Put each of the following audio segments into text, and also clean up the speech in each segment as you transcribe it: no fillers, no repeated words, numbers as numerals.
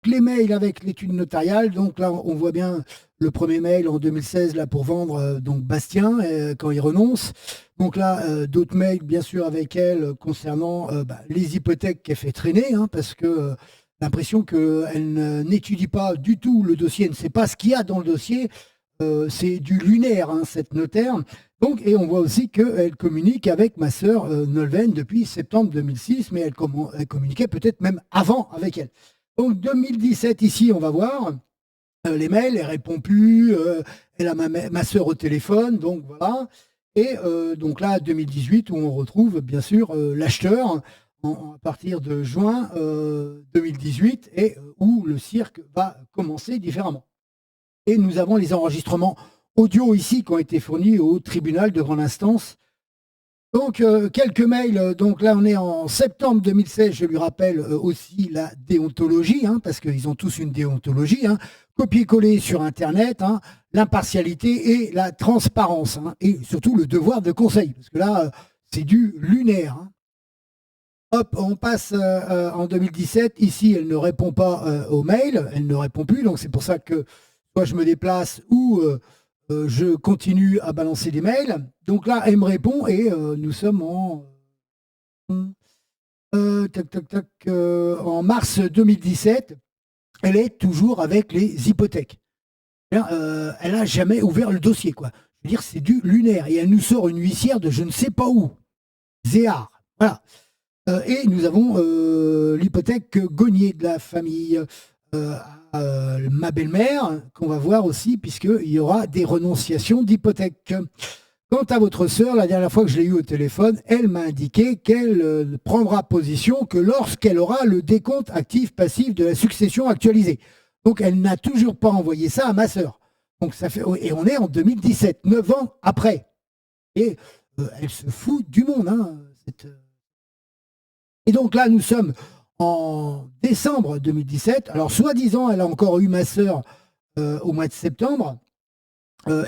les mails avec l'étude notariale. Donc là, on voit bien le premier mail en 2016 là, pour vendre donc Bastien quand il renonce. Donc là, d'autres mails, bien sûr, avec elle concernant les hypothèques qu'elle fait traîner, hein, parce que l'impression qu'elle n'étudie pas du tout le dossier, elle ne sait pas ce qu'il y a dans le dossier. C'est du lunaire, hein, cette notaire. Donc, et on voit aussi qu'elle communique avec ma sœur Nolwenn depuis septembre 2006, mais elle communiquait peut-être même avant avec elle. Donc 2017, ici, on va voir les mails, elle répond plus, elle a ma sœur au téléphone, donc voilà. Et donc là, 2018, où on retrouve bien sûr l'acheteur à partir de juin 2018, et où le cirque va commencer différemment. Et nous avons les enregistrements audio ici qui ont été fournis au tribunal de grande instance. Donc, quelques mails. Donc là, on est en septembre 2016. Je lui rappelle aussi la déontologie, hein, parce qu'ils ont tous une déontologie. Hein, copier-coller sur Internet, hein, l'impartialité et la transparence. Hein, et surtout le devoir de conseil. Parce que là, c'est du lunaire. Hein. Hop, on passe en 2017. Ici, elle ne répond pas aux mails. Elle ne répond plus. Donc, c'est pour ça que soit je me déplace ou je continue à balancer des mails. Donc là, elle me répond et nous sommes en mars 2017. Elle est toujours avec les hypothèques. Elle n'a jamais ouvert le dossier, quoi. Je veux dire, c'est du lunaire. Et elle nous sort une huissière de je ne sais pas où. Zéar. Voilà. Et nous avons l'hypothèque Gognier de la famille ma belle-mère, qu'on va voir aussi, puisqu'il y aura des renonciations d'hypothèque. Quant à votre sœur, la dernière fois que je l'ai eue au téléphone, elle m'a indiqué qu'elle prendra position que lorsqu'elle aura le décompte actif-passif de la succession actualisée. Donc elle n'a toujours pas envoyé ça à ma sœur. Donc ça fait, et on est en 2017, 9 ans après. Et elle se fout du monde. Hein, Et donc là, nous sommes en décembre 2017. Alors, soi-disant, elle a encore eu ma sœur au mois de septembre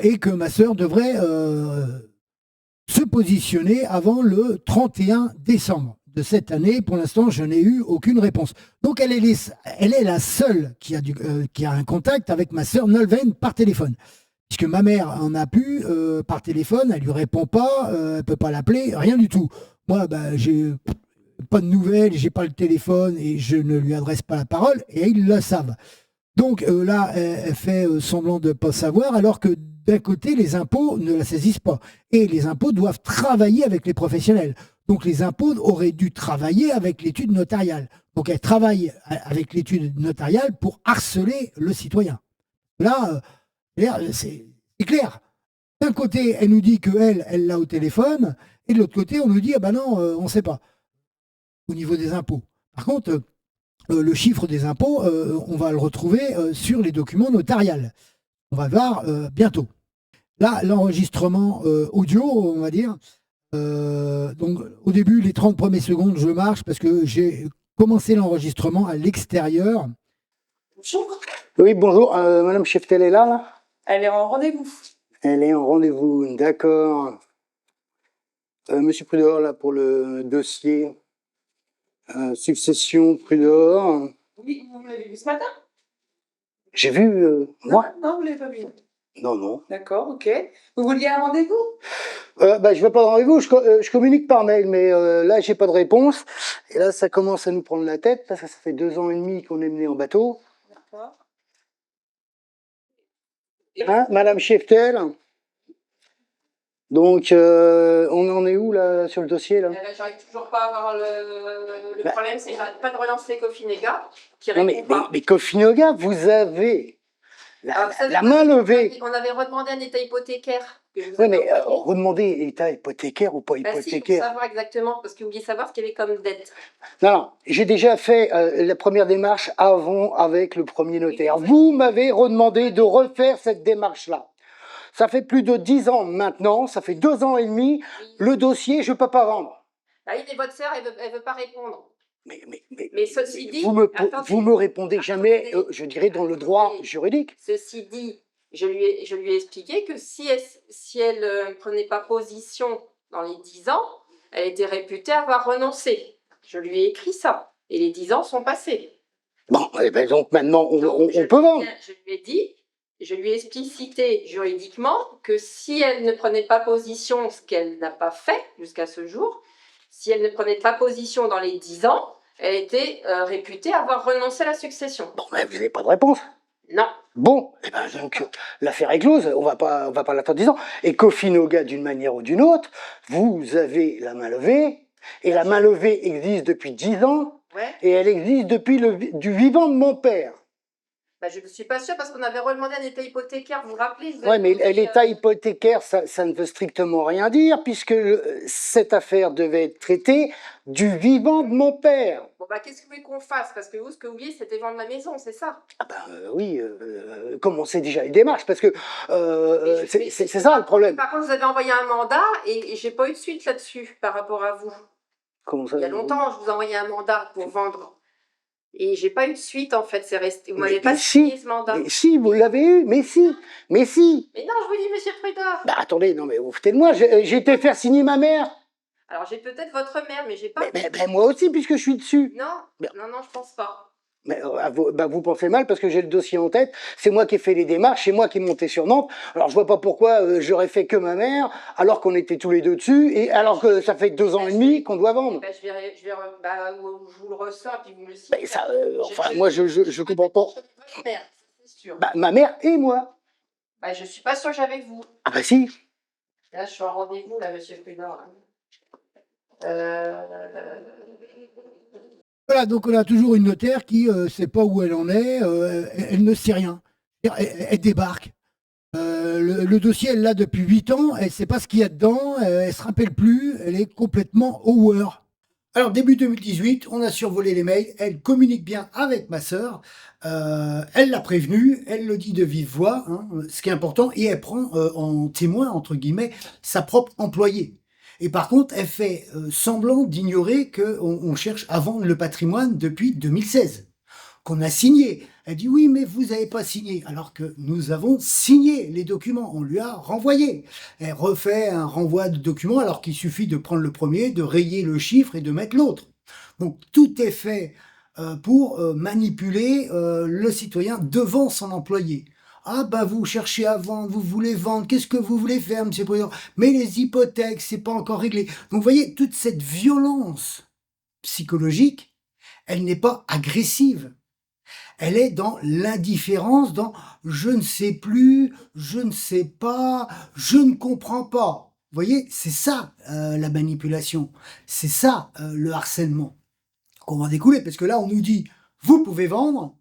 et que ma sœur devrait se positionner avant le 31 décembre de cette année. Pour l'instant, je n'ai eu aucune réponse. Donc, elle est la seule qui a un contact avec ma sœur Nolwenn par téléphone. Puisque ma mère en a plus par téléphone, elle lui répond pas, elle peut pas l'appeler, rien du tout. Moi, j'ai pas de nouvelles, j'ai pas le téléphone et je ne lui adresse pas la parole et ils le savent. Donc là, elle fait semblant de ne pas savoir, alors que d'un côté, les impôts ne la saisissent pas. Et les impôts doivent travailler avec les professionnels. Donc les impôts auraient dû travailler avec l'étude notariale. Donc elle travaille avec l'étude notariale pour harceler le citoyen. Là, c'est clair. D'un côté, elle nous dit qu'elle, elle l'a au téléphone, et de l'autre côté, on nous dit, ah ben non, on ne sait pas, au niveau des impôts. Par contre, le chiffre des impôts, on va le retrouver sur les documents notariales. On va voir bientôt. Là, l'enregistrement audio, on va dire. Donc, au début, les 30 premières secondes, je marche parce que j'ai commencé l'enregistrement à l'extérieur. Bonjour. Oui, bonjour. Madame Cheftel est là? Elle est en rendez-vous. Elle est en rendez-vous, d'accord. Monsieur Prud'hor, là, pour le dossier succession Prud'hor. Oui, vous l'avez vu ce matin? J'ai vu, moi? Non, vous l'avez pas vu. Non, non. D'accord, ok. Vous vouliez un rendez-vous? Je ne veux pas de rendez-vous, je communique par mail, mais là, j'ai pas de réponse. Et là, ça commence à nous prendre la tête, parce que ça fait 2 ans et demi qu'on est mené en bateau. D'accord. Hein, Madame Cheftel? Donc, on en est où, là, sur le dossier, là? J'arrive toujours pas à avoir le problème, c'est que j'arrête pas de relancer Cofinega, qui Non, répond pas. mais Cofinega, vous avez la main levée. On avait redemandé un état hypothécaire. Oui, mais redemander état hypothécaire ou pas hypothécaire. Si, pour savoir exactement, parce que vous vouliez savoir ce qu'il y avait comme dette. Non, j'ai déjà fait la première démarche avant avec le premier notaire. Vous m'avez redemandé de refaire cette démarche-là. Ça fait plus de 10 ans maintenant, ça fait 2 ans et demi, le dossier, je ne peux pas vendre. Bah oui, mais votre sœur, elle veut pas répondre. Mais ceci dit, vous me répondez jamais, je dirais, dans le droit juridique. Ceci dit, je lui ai expliqué que si elle ne prenait pas position dans les 10 ans, elle était réputée avoir renoncé. Je lui ai écrit ça. Et les 10 ans sont passés. Bon, et ben donc maintenant, on Donc, peut vendre. je lui ai dit, je lui ai explicité juridiquement que si elle ne prenait pas position, ce qu'elle n'a pas fait jusqu'à ce jour, si elle ne prenait pas position dans les 10 ans, elle était réputée avoir renoncé à la succession. Bon, ben, vous n'avez pas de réponse. Non. Bon, et ben donc l'affaire est close, on va pas l'attendre 10 ans. Et Kofi Noga, d'une manière ou d'une autre, vous avez la main levée, et la main levée existe depuis 10 ans, Ouais. et elle existe depuis du vivant de mon père. Bah, je ne suis pas sûre parce qu'on avait redemandé un état hypothécaire, vous vous rappelez? Oui, mais l'état hypothécaire, ça ne veut strictement rien dire, puisque cette affaire devait être traitée du vivant de mon père. Bon, bah, qu'est-ce que vous voulez qu'on fasse? Parce que vous, ce que vous vouliez, c'était vendre la maison, c'est ça? Ah ben oui, commencez déjà les démarches, parce que c'est ça le problème. Par contre, vous avez envoyé un mandat et j'ai pas eu de suite là-dessus par rapport à vous. Comment ça? Il y a longtemps, je vous ai envoyé un mandat pour vendre. Et j'ai pas eu de suite, en fait, c'est resté. Vous m'avez pas signé ce mandat. Mais si, vous l'avez eu, mais si. Mais non, je vous dis, monsieur Prudhomme. Bah attendez, non mais vous foutez de moi, j'ai été faire signer ma mère. Alors, j'ai peut-être votre mère, mais j'ai pas... Mais moi aussi, puisque je suis dessus. Non, Mais- non, je pense pas. Mais vous pensez mal parce que j'ai le dossier en tête, c'est moi qui ai fait les démarches, c'est moi qui ai monté sur Nantes. Alors je vois pas pourquoi j'aurais fait que ma mère, alors qu'on était tous les deux dessus, et alors que ça fait 2 ans et demi qu'on doit vendre. Bah, je vous le ressors et puis vous me le signez. Mais ça, enfin, moi je comprends pas. Votre mère, c'est sûr. Bah, ma mère et moi. Bah, je suis pas sûre que j'avais vous. Ah bah si. Là, je suis en rendez-vous, là, monsieur Prudhomme. Voilà, donc on a toujours une notaire qui ne sait pas où elle en est, elle ne sait rien. Elle débarque. Le dossier, elle l'a depuis 8 ans, elle ne sait pas ce qu'il y a dedans, elle ne se rappelle plus, elle est complètement over. Alors, début 2018, on a survolé les mails, elle communique bien avec ma sœur, elle l'a prévenue, elle le dit de vive voix, hein, ce qui est important, et elle prend en témoin, entre guillemets, sa propre employée. Et par contre, elle fait semblant d'ignorer qu'on cherche à vendre le patrimoine depuis 2016, qu'on a signé. Elle dit oui, mais vous n'avez pas signé, alors que nous avons signé les documents, on lui a renvoyé. Elle refait un renvoi de documents alors qu'il suffit de prendre le premier, de rayer le chiffre et de mettre l'autre. Donc tout est fait pour manipuler le citoyen devant son employé. Ah bah vous cherchez à vendre, vous voulez vendre, qu'est-ce que vous voulez faire, monsieur le président? Mais les hypothèques, c'est pas encore réglé. Donc vous voyez, toute cette violence psychologique, elle n'est pas agressive. Elle est dans l'indifférence, dans je ne sais plus, je ne sais pas, je ne comprends pas. Vous voyez, c'est ça la manipulation, c'est ça le harcèlement qu'on va découler, parce que là on nous dit vous pouvez vendre.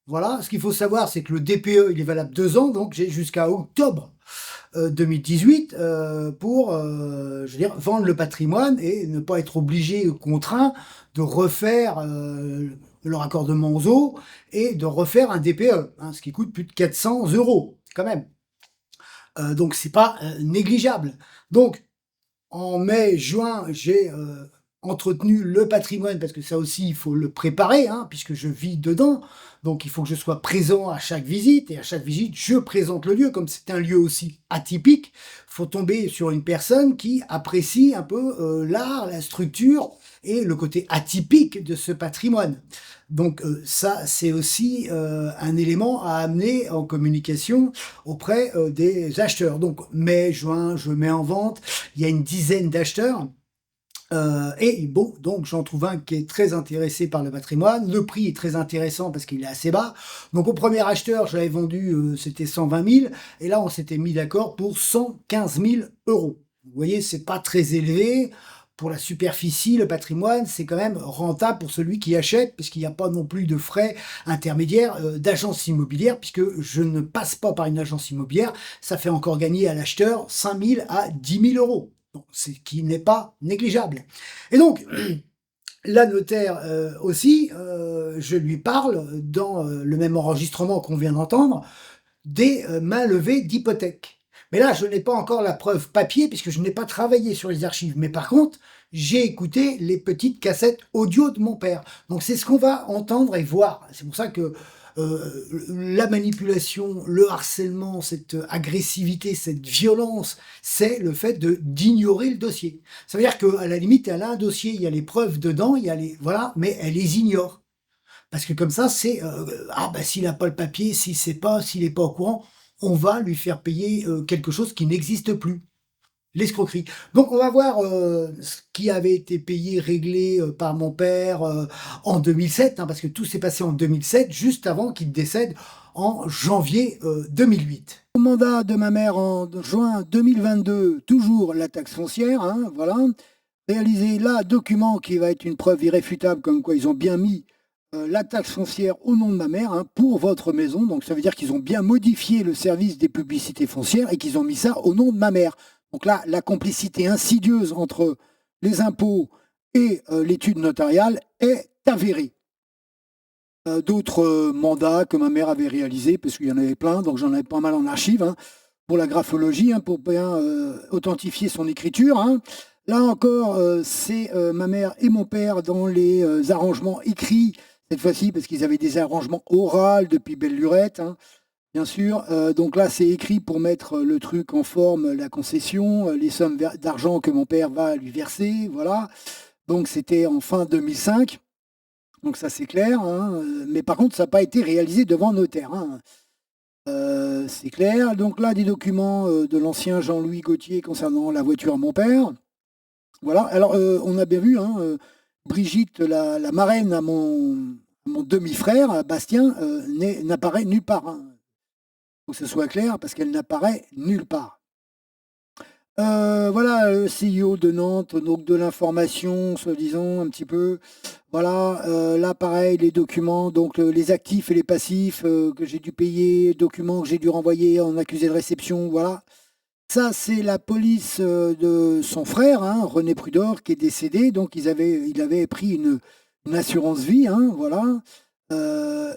Voilà, ce qu'il faut savoir, c'est que le DPE, il est valable 2 ans, donc j'ai jusqu'à octobre 2018 pour, je veux dire, vendre le patrimoine et ne pas être obligé, contraint, de refaire le raccordement aux eaux et de refaire un DPE, hein, ce qui coûte plus de 400 € quand même. Donc c'est pas négligeable. Donc en mai, juin, j'ai entretenu le patrimoine, parce que ça aussi, il faut le préparer, hein, puisque je vis dedans. Donc, il faut que je sois présent à chaque visite. Et à chaque visite, je présente le lieu. Comme c'est un lieu aussi atypique, il faut tomber sur une personne qui apprécie un peu l'art, la structure et le côté atypique de ce patrimoine. Donc, ça, c'est aussi un élément à amener en communication auprès des acheteurs. Donc, mai, juin, je mets en vente. Il y a une dizaine d'acheteurs. Et bon, donc j'en trouve un qui est très intéressé par le patrimoine. Le prix est très intéressant parce qu'il est assez bas. Donc au premier acheteur, j'avais vendu, c'était 120 000. Et là, on s'était mis d'accord pour 115 000 €. Vous voyez, c'est pas très élevé. Pour la superficie, le patrimoine, c'est quand même rentable pour celui qui achète, puisqu'il n'y a pas non plus de frais intermédiaires d'agence immobilière, puisque je ne passe pas par une agence immobilière. Ça fait encore gagner à l'acheteur 5 000 à 10 000 €. Ce qui n'est pas négligeable. Et donc, la notaire aussi, je lui parle dans le même enregistrement qu'on vient d'entendre, des mains levées d'hypothèque. Mais là, je n'ai pas encore la preuve papier, puisque je n'ai pas travaillé sur les archives. Mais par contre, j'ai écouté les petites cassettes audio de mon père. Donc c'est ce qu'on va entendre et voir. C'est pour ça que la manipulation, le harcèlement, cette agressivité, cette violence, c'est le fait d'ignorer le dossier. Ça veut dire qu'à la limite, elle a un dossier, il y a les preuves dedans, il y a les, voilà, mais elle les ignore. Parce que comme ça, c'est ah bah s'il n'a pas le papier, s'il n'est pas au courant, on va lui faire payer quelque chose qui n'existe plus. L'escroquerie. Donc on va voir ce qui avait été payé, réglé par mon père en 2007, hein, parce que tout s'est passé en 2007, juste avant qu'il décède en janvier 2008. Au mandat de ma mère en juin 2022, toujours la taxe foncière, hein, voilà. Réaliser là, document qui va être une preuve irréfutable comme quoi ils ont bien mis la taxe foncière au nom de ma mère, hein, pour votre maison. Donc ça veut dire qu'ils ont bien modifié le service des publicités foncières et qu'ils ont mis ça au nom de ma mère. Donc là, la complicité insidieuse entre les impôts et l'étude notariale est avérée. D'autres mandats que ma mère avait réalisés, parce qu'il y en avait plein, donc j'en avais pas mal en archive, hein, pour la graphologie, hein, pour bien authentifier son écriture. Hein. Là encore, c'est ma mère et mon père dans les arrangements écrits, cette fois-ci, parce qu'ils avaient des arrangements oraux depuis belle lurette. Hein. Bien sûr, donc là c'est écrit pour mettre le truc en forme, la concession, les sommes d'argent que mon père va lui verser, voilà. Donc c'était en fin 2005, donc ça c'est clair, hein, mais par contre ça n'a pas été réalisé devant notaire. Hein. C'est clair, donc là des documents de l'ancien Jean-Louis Gauthier concernant la voiture à mon père. Voilà, alors on a bien vu, hein, Brigitte, la marraine à mon demi-frère, à Bastien, n'apparaît nulle part. Hein. Faut que ce soit clair, parce qu'elle n'apparaît nulle part. Voilà, le CEO de Nantes, donc de l'information, soi-disant, un petit peu. Voilà, là, pareil, les documents, donc les actifs et les passifs que j'ai dû payer, documents que j'ai dû renvoyer en accusé de réception, voilà. Ça, c'est la police de son frère, hein, René Prudor, qui est décédé. Donc, il avait pris une assurance vie, hein, voilà.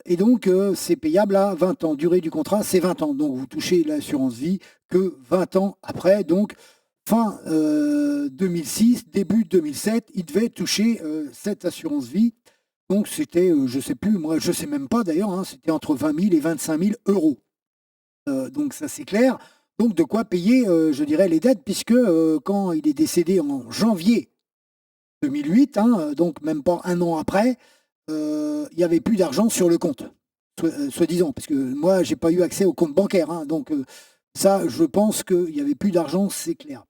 Et donc, c'est payable à 20 ans. Durée du contrat, c'est 20 ans. Donc, vous touchez l'assurance vie que 20 ans après. Donc, fin 2006, début 2007, il devait toucher cette assurance vie. Donc, c'était, je ne sais plus, moi, je ne sais même pas d'ailleurs, hein, c'était entre 20 000 et 25 000 euros. Donc, ça, c'est clair. Donc, de quoi payer, je dirais, les dettes, puisque quand il est décédé en janvier 2008, hein, donc même pas un an après, il n'y avait plus d'argent sur le compte, soi-disant, parce que moi, j'ai pas eu accès au compte bancaire. Hein, donc, ça, je pense qu'il n'y avait plus d'argent, c'est clair.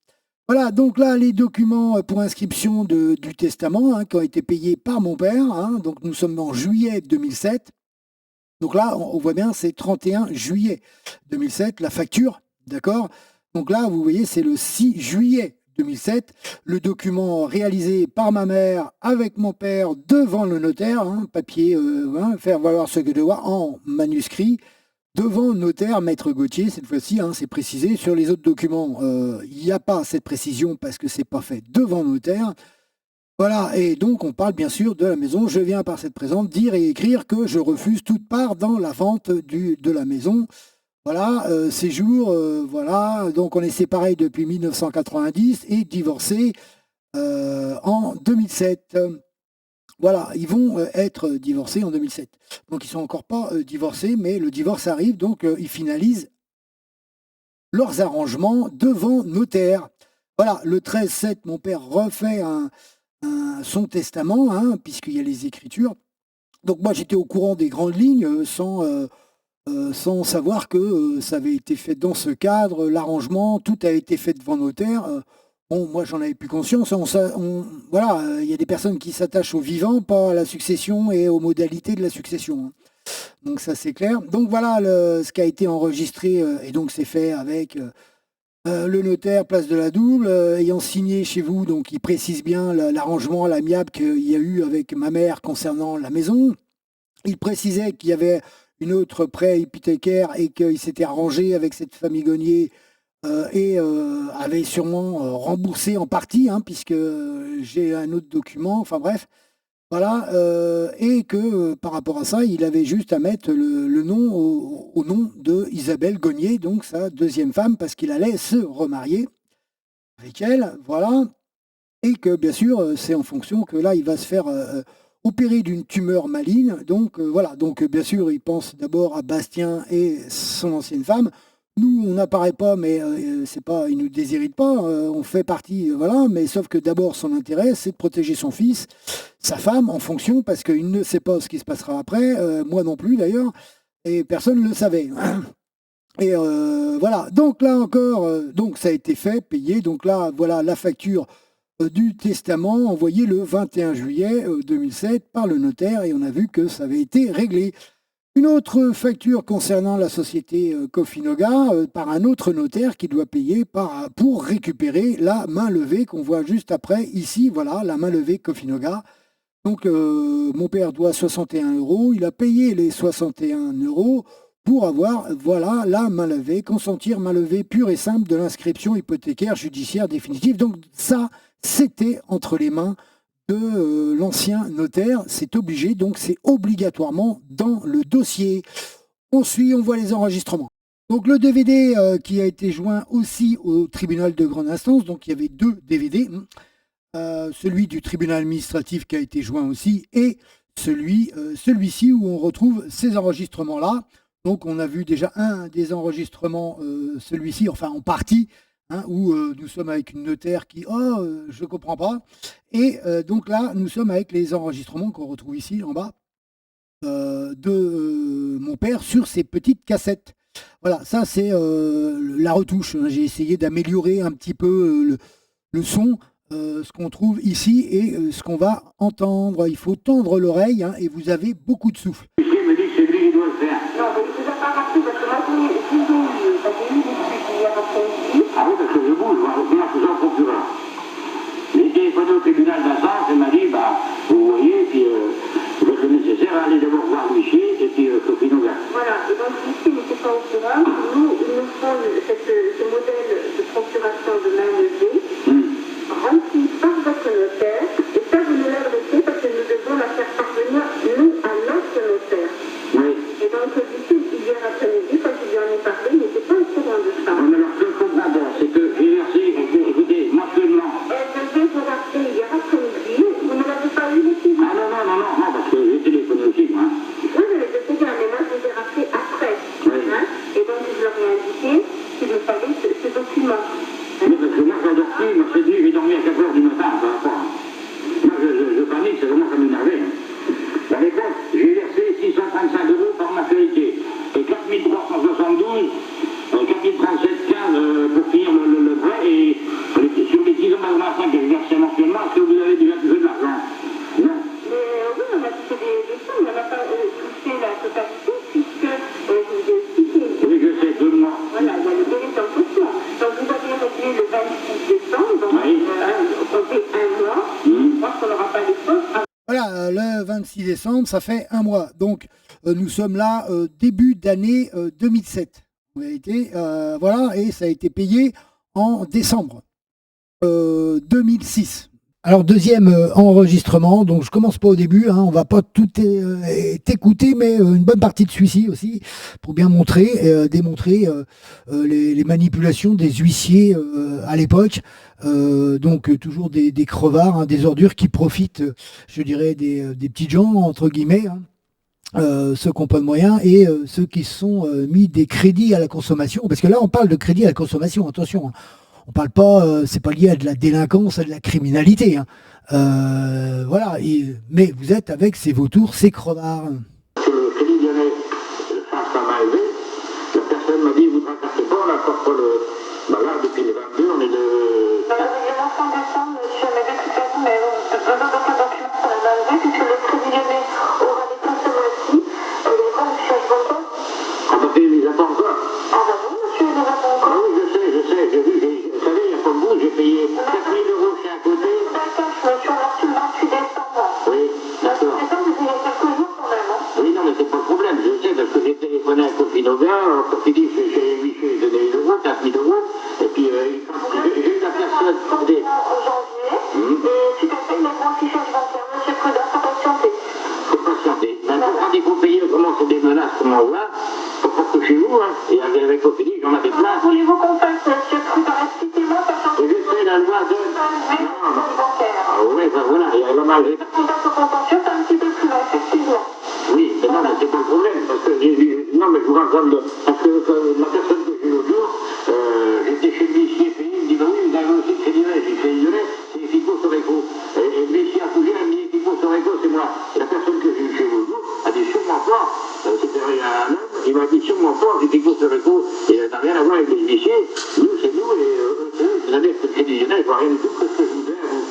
Voilà, donc là, les documents pour inscription du testament, hein, qui ont été payés par mon père. Hein, donc, nous sommes en juillet 2007. Donc là, on voit bien, c'est 31 juillet 2007, la facture, d'accord? Donc là, vous voyez, c'est le 6 juillet 2007, le document réalisé par ma mère avec mon père devant le notaire, hein, papier, hein, faire valoir ce que devoir en manuscrit, devant le notaire, maître Gauthier, cette fois-ci, hein, c'est précisé. Sur les autres documents, il n'y a pas cette précision parce que c'est pas fait devant le notaire. Voilà, et donc on parle bien sûr de la maison. Je viens par cette présente dire et écrire que je refuse toute part dans la vente de la maison. Voilà, séjour, voilà, donc on est séparés depuis 1990 et divorcés en 2007. Voilà, ils vont être divorcés en 2007. Donc ils ne sont encore pas divorcés, mais le divorce arrive, donc ils finalisent leurs arrangements devant notaire. Voilà, le 13-7, mon père refait son testament, hein, puisqu'il y a les écritures. Donc moi j'étais au courant des grandes lignes sans savoir que ça avait été fait dans ce cadre, l'arrangement, tout a été fait devant notaire. Bon, moi j'en avais plus conscience. Voilà, il y a des personnes qui s'attachent au vivant, pas à la succession et aux modalités de la succession. Hein. Donc ça c'est clair. Donc voilà ce qui a été enregistré et donc c'est fait avec le notaire, place de la Double, ayant signé chez vous, donc il précise bien l'arrangement, l'amiable qu'il y a eu avec ma mère concernant la maison. Il précisait qu'il y avait une autre prêt hypothécaire et qu'il s'était arrangé avec cette famille Gonier et avait sûrement remboursé en partie, hein, puisque j'ai un autre document, enfin bref. Voilà, et que par rapport à ça, il avait juste à mettre le nom au nom de Isabelle Gonier, donc sa deuxième femme, parce qu'il allait se remarier avec elle, voilà, et que bien sûr, c'est en fonction que là, il va se faire opérer d'une tumeur maligne, donc voilà, donc bien sûr, il pense d'abord à Bastien et son ancienne femme, nous, on n'apparaît pas, mais c'est pas, il nous déshérite pas. On fait partie, voilà. Mais sauf que d'abord, son intérêt, c'est de protéger son fils, sa femme, en fonction, parce qu'il ne sait pas ce qui se passera après. Moi non plus, d'ailleurs, et personne ne le savait. Et voilà. Donc là encore, donc ça a été fait, payé. Donc là, voilà la facture du testament envoyé le 21 juillet 2007 par le notaire, et on a vu que ça avait été réglé. Une autre facture concernant la société Cofinoga par un autre notaire qui doit payer pour récupérer la main levée qu'on voit juste après. Ici, voilà, la main levée Cofinoga. Donc, mon père doit 61 €. Il a payé les 61 € pour avoir, voilà, la main levée, consentir main levée pure et simple de l'inscription hypothécaire judiciaire définitive. Donc, ça, c'était entre les mains de l'ancien notaire, c'est obligé, donc c'est obligatoirement dans le dossier. On suit, on voit les enregistrements. Donc le DVD qui a été joint aussi au tribunal de grande instance, donc il y avait 2 DVD, celui du tribunal administratif qui a été joint aussi, et celui-ci où on retrouve ces enregistrements-là. Donc on a vu déjà un des enregistrements, celui-ci, enfin en partie, où nous sommes avec une notaire qui je ne comprends pas. Et donc là, nous sommes avec les enregistrements qu'on retrouve ici en bas de mon père sur ces petites cassettes. Voilà, ça c'est la retouche. J'ai essayé d'améliorer un petit peu le son, ce qu'on trouve ici et ce qu'on va entendre. Il faut tendre l'oreille et vous avez beaucoup de souffle. Il me dit que c'est lui qui doit le faire. Non, mais il ne vous a pas rappelé parce que moi, j'ai eu des discussions hier après-midi. Ah oui, parce que je bouge, moi, je suis en procureur. J'ai téléphoné au tribunal d'instance et m'a dit, vous voyez, puis faites le nécessaire, allez d'abord voir l'huissier et puis Cofinoga. Voilà, et donc l'huissier n'était pas au courant. Nous, il nous faut ce modèle de procuration de main levée, rempli par votre notaire, et ça, vous nous l'adressez parce que nous devons la faire parvenir, nous, à notre notaire. Oui. Et donc, l'huissier, hier après-midi, quand je lui en ai parlé, il n'était pas au courant de ça. Oui, mais alors, ce que je comprends bien, c'est que j'ai versé, écoutez, mensuellement. Elle devait vous rappeler hier après-midi, vous ne l'avez pas eu ici. Ah non, parce que j'ai téléphoné aussi, moi. Oui, mais je sais bien, mais moi, je vous ai rappelé après. Oui. Et donc, je leur ai indiqué qu'il me fallait ce document. Oui, parce que moi, j'adore plus, moi, cette nuit, j'ai dormi à 4 h du matin, par rapport. Moi, je panique, ça commence à m'énerver. La réponse, j'ai versé 635 € par mensualité et 4372, 4037,15 pour finir le prêt, et sur les 10 ans d'avant que je versais mensuellement, est-ce que vous avez déjà touché de l'argent? Non. Mais oui, on a touché des sommes, on n'a pas touché la totalité, puisque je vous ai expliqué. Oui, je sais, 2 mois. Voilà, il y a le délai d'encaissement. Donc vous avez réglé le 26 décembre, donc comptez 1 mois, je pense qu'on n'aura pas les choses. Voilà, le 26 décembre, ça fait 1 mois. Donc, nous sommes là début d'année 2007. En réalité, voilà, et ça a été payé en décembre 2006. Alors, deuxième enregistrement, donc je commence pas au début, on va pas tout écouter, mais une bonne partie de celui-ci aussi, pour bien montrer, démontrer les manipulations des huissiers à l'époque. Donc toujours des crevards, des ordures qui profitent, je dirais, des petits gens, entre guillemets, ceux qui n'ont pas de moyens, et ceux qui se sont mis des crédits à la consommation, parce que là on parle de crédit à la consommation, attention, on parle pas, c'est pas lié à de la délinquance, à de la criminalité, voilà, mais vous êtes avec ces vautours, ces crevards. Le crédit lyonnais fasse pas mal élevé, la personne m'a dit, vous ne tracassez pas, on n'apporte pas le... là, depuis le 22, on est de... Il y a l'enfant décembre, monsieur, mais de toute façon, mais dans aucun document sur la main levée, puisque le crédit lyonnais aura des taux ce mois-ci, et les banques changent encore. Ah bah, il les a pas encore. Ah bah non, monsieur, il les a pas encore. Oui, je sais, j'ai vu, vous savez, il y a pas de bout, j'ai payé 4 000 € chez un côté. D'accord, monsieur, on a reçu le 28 décembre. Oui, d'accord. Le 28 décembre, il y a quelques jours quand même, Oui, non, mais c'est pas le problème, je sais, parce que j'ai téléphoné à Cofinoga, quand il dit que chez les huissiers, j'ai donné 1 000 €, 4 000 €, et puis j'ai eu la personne... En janvier, et suite à ça, il a un affichage bancaire. Monsieur Prudent, faut patienter. Faut patienter. Maintenant, quand il faut payer, comment c'est des menaces, comment on va, faut pas que chez vous, et avec Cofidis, j'en avais plein. Voulez-vous qu'on fasse, monsieur Prudent, expliquez-moi, sachant que... Je sais, la loi de... Ah oui, ben voilà, il y a la marge. Le contact au contentieux, c'est un petit peu plus long, effectivement. Oui, mais non, mais c'est pas le problème, parce que j'ai... Non, mais je vous raconte, parce que la personne que j'ai l'autre jour, huissiers, nous c'est nous, et eux, vous avez fait déjeuner, je vois rien du tout que ce que je vous ai à vous.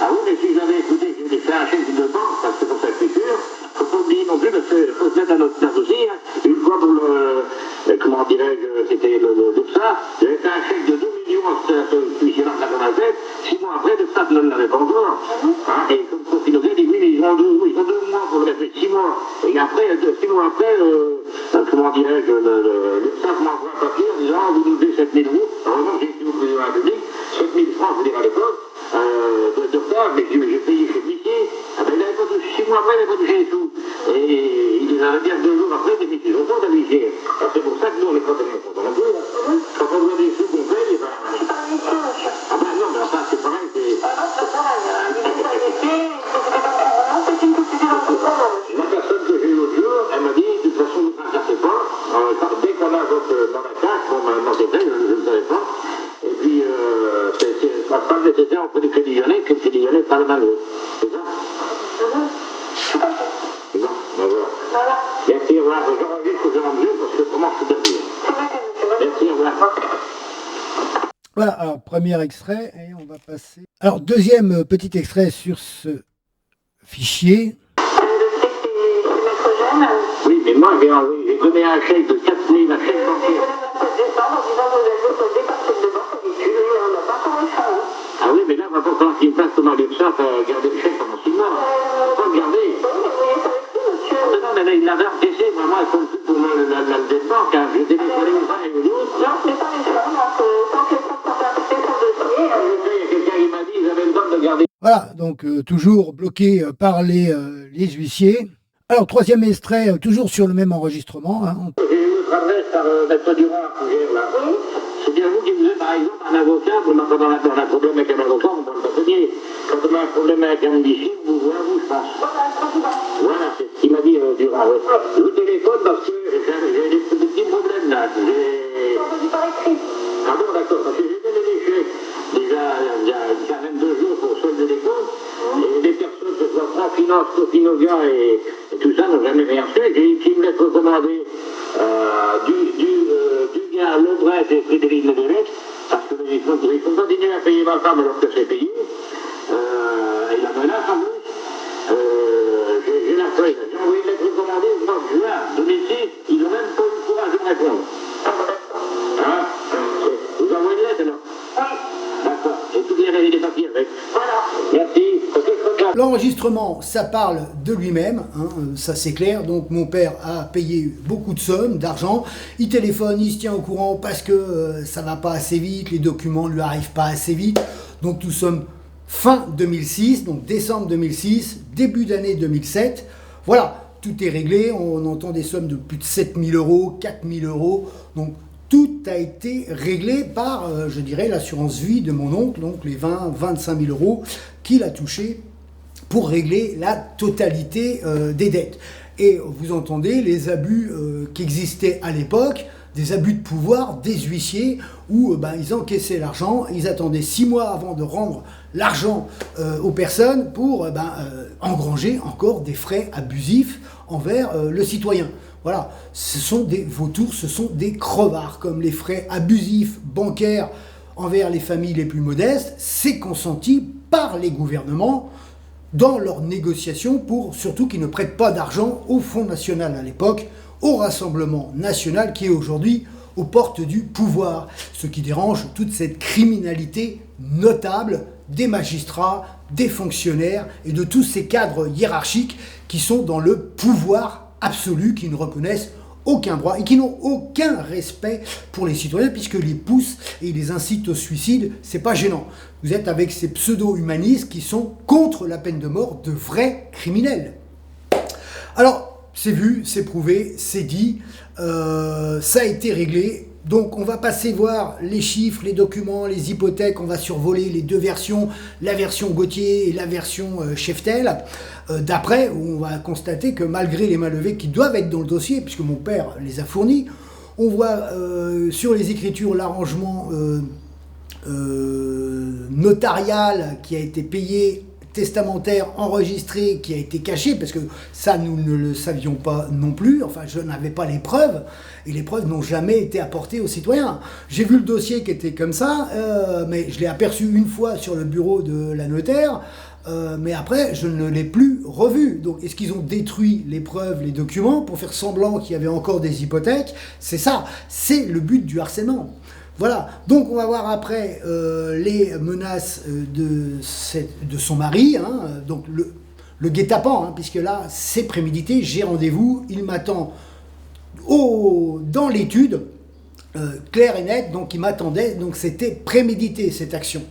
Ah oui, mais si j'avais écouté, j'ai fait un chèque de banque, parce que c'est pour ça que je suis sûr, faut pas oublier non plus, parce qu'il faut se mettre à notre place aussi, hein. Une fois pour comment dirais-je, c'était l'URSSAF, j'avais fait un chèque de 2 millions à ce huissier-là de la Comazette, 6 mois après, l'URSSAF ne l'avait pas encore, hein, et comme Cofinoguet dit, oui, mais ils ont 2 mois pour le mettre, 6 mois, et après, 6 mois après, comment dirais-je, l'URSSAF m'envoie un papier en disant, vous nous devez 7 000 euros, heureusement j'ai été au président de la République, 7 000 francs, je veux dire à l'époque, de retard, mais j'ai payé chez l'huissier. Ah ben, il n'avait pas touché, 6 mois après, il n'avait pas touché les sous. Et il les avait bien 2 jours après, des huissiers sont à l'huissier. C'est pour ça que nous, on est pas tellement contents non plus. Quand on doit des sous qu'on paye, ben. Ah ben non, mais enfin, c'est pareil. La personne que j'ai eue l'autre jour, elle m'a dit, de toute façon, vous ne inquiétez pas. Dès qu'on a votre dans la carte, bon, maintenant c'est fait, je ne savais pas. Et puis, ça sera nécessaire auprès du Crédit Lyonnais, que le Crédit Lyonnais parle mal. C'est ça? Non, ben voilà. Merci, au revoir. J'enregistre que je rentre parce que comment je suis perdu. Merci, au revoir. Voilà, alors premier extrait, et on va passer. Alors, deuxième petit extrait sur ce fichier. Oui, mais moi, j'ai donné un chèque de 4 000, un chèque bancaire. Ah oui, mais là, on va pas falloir qu'il fasse comment l'URSSAF garder le chèque pendant 6 mois. Pas le garder. Non, mais là, il l'avait encaissé. Moi, il faut le plus pour la dette banque. Hein. J'ai téléphoné aux uns et aux autres. Non, c'est pas les gens. Donc, tant que ça soit fait sur le dossier. Il y a quelqu'un qui m'a dit qu'ils avaient le droit de le garder. Voilà, donc toujours bloqué par les huissiers. Alors, troisième extrait, toujours sur le même enregistrement. Hein. J'ai eu votre adresse par Maître Durand à Fougère, là. Oui. C'est bien vous qui vous êtes, par exemple, un avocat, pour quand on a un problème avec un avocat, on peut le bâtonnier. Quand on a un problème avec un huissier, vous voyez à vous, je pense. Voilà, c'est ce qu'il m'a dit Durand. Ouais. Je vous téléphone parce que j'ai des petits problèmes, là. Ah bon, d'accord, parce que j'ai donné des chèques, déjà, il y a une quinzaine de jours pour solder des comptes, et les personnes, que ce soit Franck Finance, Cofinoga et tout ça, n'ont jamais rien reçu. J'ai écrit une lettre recommandée du gars Lebret et Frédéric Ledelec, parce qu'ils font continuer à payer ma femme alors que c'est payé. Et la menace en plus. J'ai la feuille. J'ai envoyé une lettre recommandée au mois de juin 2006. Ils n'ont même pas eu le courage de me répondre. Hein? Vous envoyez une lettre alors? Oui. D'accord. Et tout bien les papiers avec. Voilà. Merci. L'enregistrement, ça parle de lui-même, hein, ça c'est clair. Donc mon père a payé beaucoup de sommes, d'argent. Il téléphone, il se tient au courant parce que ça va pas assez vite, les documents ne lui arrivent pas assez vite. Donc nous sommes fin 2006, donc décembre 2006, début d'année 2007. Voilà, tout est réglé. On entend des sommes de plus de 7 000 euros, 4 000 euros. Donc tout a été réglé par, je dirais, l'assurance vie de mon oncle, donc les 20-25 000 euros qu'il a touchés pour régler la totalité des dettes. Et vous entendez les abus qui existaient à l'époque, des abus de pouvoir des huissiers où ils encaissaient l'argent, ils attendaient 6 mois avant de rendre l'argent aux personnes pour engranger encore des frais abusifs envers le citoyen. Voilà, ce sont des vautours, ce sont des crevards, comme les frais abusifs bancaires envers les familles les plus modestes, c'est consenti par les gouvernements dans leurs négociations pour surtout qu'ils ne prêtent pas d'argent au Fonds national à l'époque, au Rassemblement national qui est aujourd'hui aux portes du pouvoir. Ce qui dérange toute cette criminalité notable des magistrats, des fonctionnaires et de tous ces cadres hiérarchiques qui sont dans le pouvoir absolu, qui ne reconnaissent aucun droit et qui n'ont aucun respect pour les citoyens puisqu'ils les poussent et les incitent au suicide. C'est pas gênant. Vous êtes avec ces pseudo-humanistes qui sont contre la peine de mort, de vrais criminels. Alors, c'est vu, c'est prouvé, c'est dit, ça a été réglé. Donc on va passer voir les chiffres, les documents, les hypothèques, on va survoler les deux versions, la version Gauthier et la version Cheftel. D'après, on va constater que malgré les mainlevés qui doivent être dans le dossier, puisque mon père les a fournis, on voit sur les écritures l'arrangement notarial qui a été payé testamentaire enregistré qui a été caché, parce que ça, nous ne le savions pas non plus, enfin, je n'avais pas les preuves, et les preuves n'ont jamais été apportées aux citoyens. J'ai vu le dossier qui était comme ça, mais je l'ai aperçu une fois sur le bureau de la notaire, mais après, je ne l'ai plus revu. Donc, est-ce qu'ils ont détruit les preuves, les documents, pour faire semblant qu'il y avait encore des hypothèques? C'est ça, c'est le but du harcèlement. Voilà, donc on va voir après les menaces de son mari, hein, donc le guet-apens, hein, puisque là, c'est prémédité, j'ai rendez-vous, il m'attend dans l'étude, clair et net, donc il m'attendait, donc c'était prémédité cette action.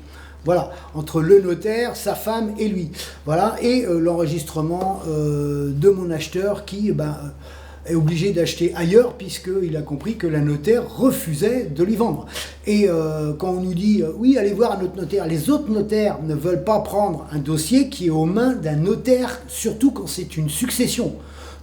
Voilà, entre le notaire, sa femme et lui. Voilà, et l'enregistrement de mon acheteur qui est obligé d'acheter ailleurs puisqu'il a compris que la notaire refusait de lui vendre. Et quand on nous dit oui, allez voir un autre notaire, les autres notaires ne veulent pas prendre un dossier qui est aux mains d'un notaire, surtout quand c'est une succession.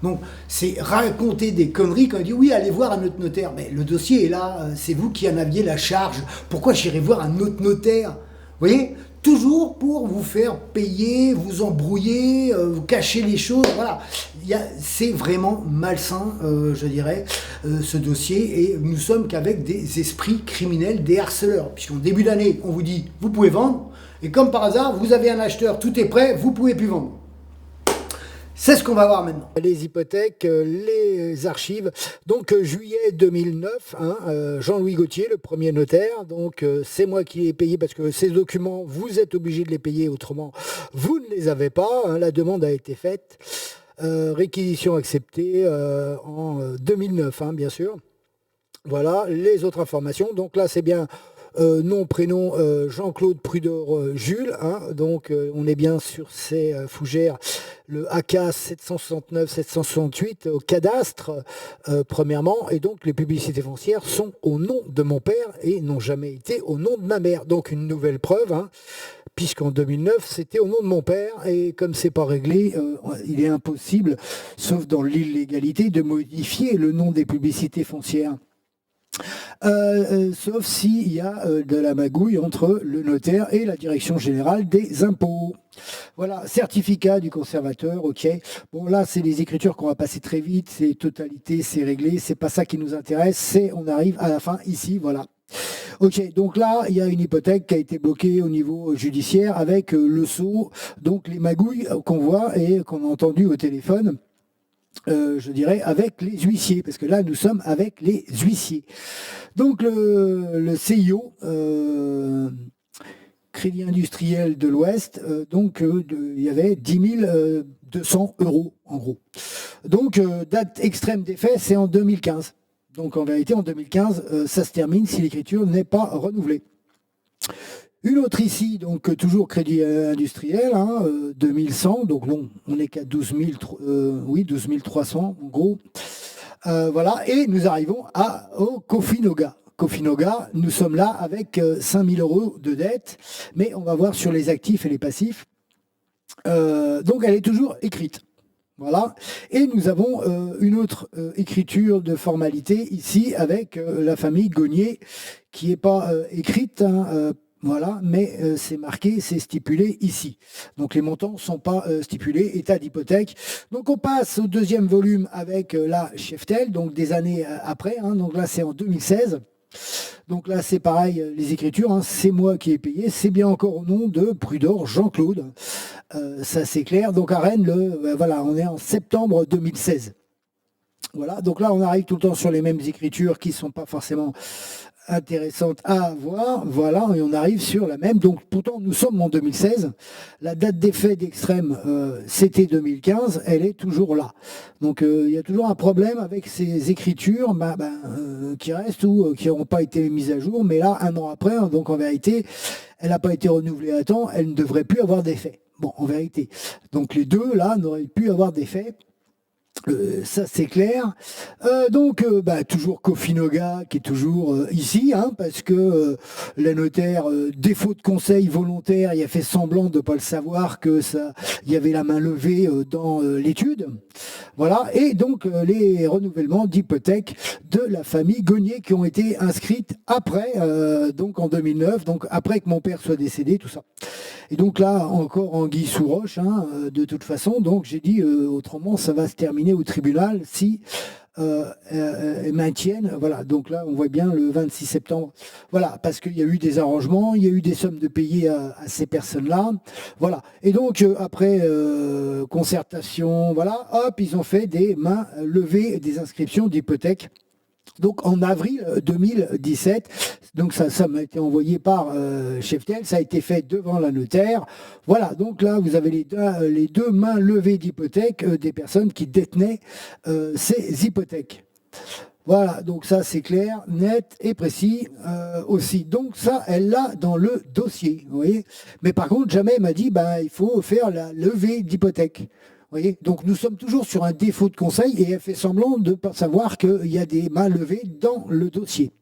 Donc c'est raconter des conneries quand on dit oui, allez voir un autre notaire. Mais le dossier est là, c'est vous qui en aviez la charge. Pourquoi j'irai voir un autre notaire? Vous voyez, toujours pour vous faire payer, vous embrouiller, vous cacher les choses. Voilà, c'est vraiment malsain, je dirais, ce dossier. Et nous sommes qu'avec des esprits criminels, des harceleurs. Puisqu'en début d'année, on vous dit, vous pouvez vendre. Et comme par hasard, vous avez un acheteur, tout est prêt, vous pouvez plus vendre. C'est ce qu'on va voir maintenant. Les hypothèques, les archives. Donc juillet 2009, hein, Jean-Louis Gauthier, le premier notaire. Donc c'est moi qui ai payé parce que ces documents, vous êtes obligé de les payer, autrement vous ne les avez pas. Hein, la demande a été faite. Réquisition acceptée en 2009, hein, bien sûr. Voilà, les autres informations. Donc là, c'est bien nom, prénom, Jean-Claude Prudor Jules. Hein, donc on est bien sur ces fougères. Le AK 769-768 au cadastre, premièrement. Et donc les publicités foncières sont au nom de mon père et n'ont jamais été au nom de ma mère. Donc une nouvelle preuve, hein, puisqu'en 2009, c'était au nom de mon père. Et comme c'est pas réglé, il est impossible, sauf dans l'illégalité, de modifier le nom des publicités foncières. Sauf s'il y a de la magouille entre le notaire et la direction générale des impôts. Voilà, certificat du conservateur, ok. Bon, là, c'est les écritures qu'on va passer très vite, c'est totalité, c'est réglé, c'est pas ça qui nous intéresse, on arrive à la fin ici, voilà. Ok, donc là, il y a une hypothèque qui a été bloquée au niveau judiciaire avec le sceau, donc les magouilles qu'on voit et qu'on a entendu au téléphone. Je dirais avec les huissiers, parce que là nous sommes avec les huissiers. Donc le CIO, Crédit Industriel de l'Ouest, donc il y avait 10 200 € en gros. Donc date extrême des faits, c'est en 2015. Donc en vérité en 2015, ça se termine si l'écriture n'est pas renouvelée. Une autre ici, donc toujours Crédit Industriel, hein, 2100, donc bon, on n'est qu'à 12 300 en gros. Voilà, et nous arrivons au Cofinoga. Cofinoga, nous sommes là avec 5 000 € de dette, mais on va voir sur les actifs et les passifs. Donc elle est toujours écrite. Voilà, et nous avons une autre écriture de formalité ici avec la famille Gonier, qui n'est pas écrite, hein, voilà, mais c'est marqué, c'est stipulé ici. Donc les montants ne sont pas stipulés, état d'hypothèque. Donc on passe au deuxième volume avec la Cheftel, donc des années après, hein, donc là c'est en 2016. Donc là c'est pareil, les écritures, hein, c'est moi qui ai payé, c'est bien encore au nom de Prudor Jean-Claude, ça c'est clair. Donc à Rennes, voilà, on est en septembre 2016. Voilà, donc là on arrive tout le temps sur les mêmes écritures qui ne sont pas forcément intéressante à avoir, voilà, et on arrive sur la même. Donc pourtant nous sommes en 2016, la date d'effet d'extrême c'était 2015, elle est toujours là. Donc il y a toujours un problème avec ces écritures qui restent ou qui n'auront pas été mises à jour, mais là un an après, hein, donc en vérité elle n'a pas été renouvelée à temps, elle ne devrait plus avoir d'effet. Bon, en vérité, donc les deux là n'auraient pu avoir d'effet. Ça c'est clair. Donc toujours Cofinoga qui est toujours ici, hein, parce que la notaire, défaut de conseil volontaire, il a fait semblant de ne pas le savoir, que ça, il y avait la main levée dans l'étude. Voilà, et donc les renouvellements d'hypothèques de la famille Gonier qui ont été inscrites après, donc en 2009, donc après que mon père soit décédé, tout ça. Et donc là, encore anguille sous roche, hein, de toute façon. Donc j'ai dit, autrement, ça va se terminer au tribunal si maintiennent. Voilà, donc là, on voit bien le 26 septembre. Voilà, parce qu'il y a eu des arrangements, il y a eu des sommes de payer à ces personnes-là. Voilà. Et donc, après concertation, voilà, hop, ils ont fait des mains levées, des inscriptions d'hypothèques. Donc en avril 2017, donc ça m'a été envoyé par Cheftel, ça a été fait devant la notaire. Voilà, donc là vous avez les deux mains levées d'hypothèques des personnes qui détenaient ces hypothèques. Voilà, donc ça c'est clair, net et précis aussi. Donc ça, elle l'a dans le dossier, vous voyez. Mais par contre, jamais elle m'a dit, il faut faire la levée d'hypothèque. Voyez, donc nous sommes toujours sur un défaut de conseil et elle fait semblant de ne pas savoir qu'il y a des mains levées dans le dossier.